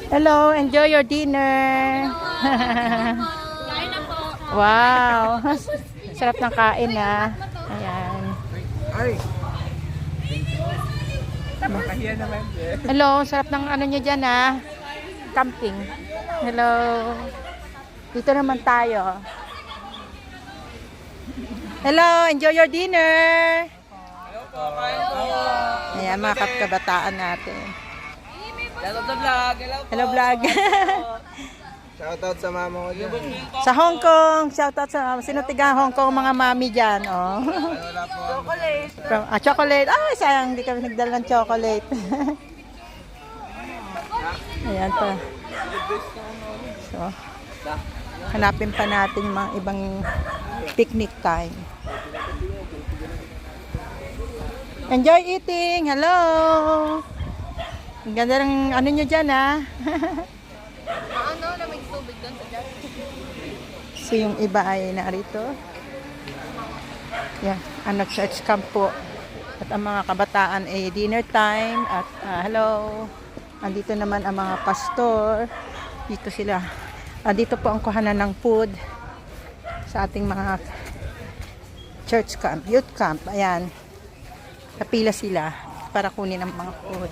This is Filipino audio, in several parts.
Hello, enjoy your dinner. Kain na po. Wow. Sarap ng kain ah. Ayan. Ay! Makahiya naman eh. Hello, sarap ng ano nyo dyan ah. Camping. Hello. Dito naman tayo. Hello, enjoy your dinner. Ayan, mga kabataan natin. Hello to vlog! Hello vlog. Shoutout sa mama ko dyan. Sa Hong Kong, shoutout sa sino tiga Hong Kong mga mami dyan. Oh. Wala po. Chocolate. Chocolate. Ay, sayang, hindi kami nagdala ng chocolate. Ayan pa. So, hanapin pa natin yung mga ibang picnic time. Enjoy eating! Hello! Ang ganda ng ano nyo dyan ah. Ano, lamig tubig doon sa dyan. So yung iba ay narito. Yan, ano, church camp po. At ang mga kabataan ay dinner time. At hello. Andito naman ang mga pastor. Dito sila. Dito po ang kuhanan ng food sa ating mga church camp, youth camp. Ayan. Kapila sila para kunin ang mga food.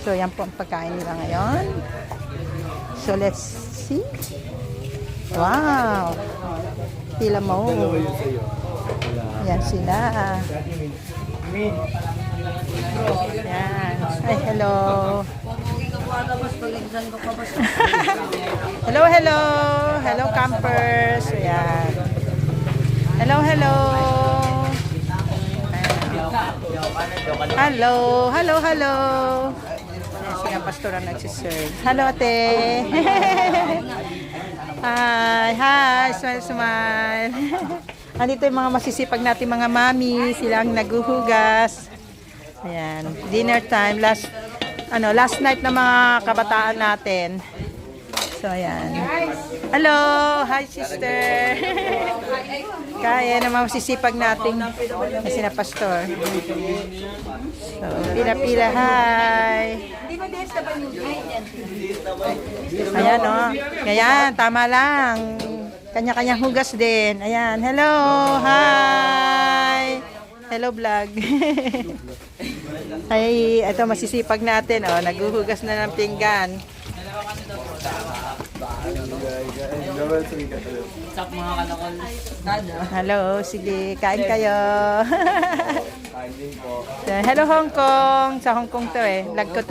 So yan po ang pagkain nila ngayon. So let's see. Wow. Pila mo. Yan sila. Yan. Ay, hello. Hello, hello. Hello, campers. Ayan. Hello, hello. Hello. Hello, hello. Ayan, sila pastor ang nagsiserve. Hello, ate. Hi, hi. Smile, smile. Andito yung mga masisipag natin mga mami. Silang naguhugas. Ayan. Dinner time. Last night na mga kabataan natin. So, ayan. Hello. Hi, sister. Kaya naman masisipag natin kasi na pastor. So, pila-pila. Hi. Ayan, o. Ayan, tama lang. Kanya-kanyang hugas din. Ayan, hello. Hi. Hello, vlog. Ay, ito masisipag natin. O, naghuhugas na ng pinggan. What's mga kalakol? Hello, sige, kain kayo. Hello, Hong Kong. Sa Hong Kong to eh. Vlog ko to.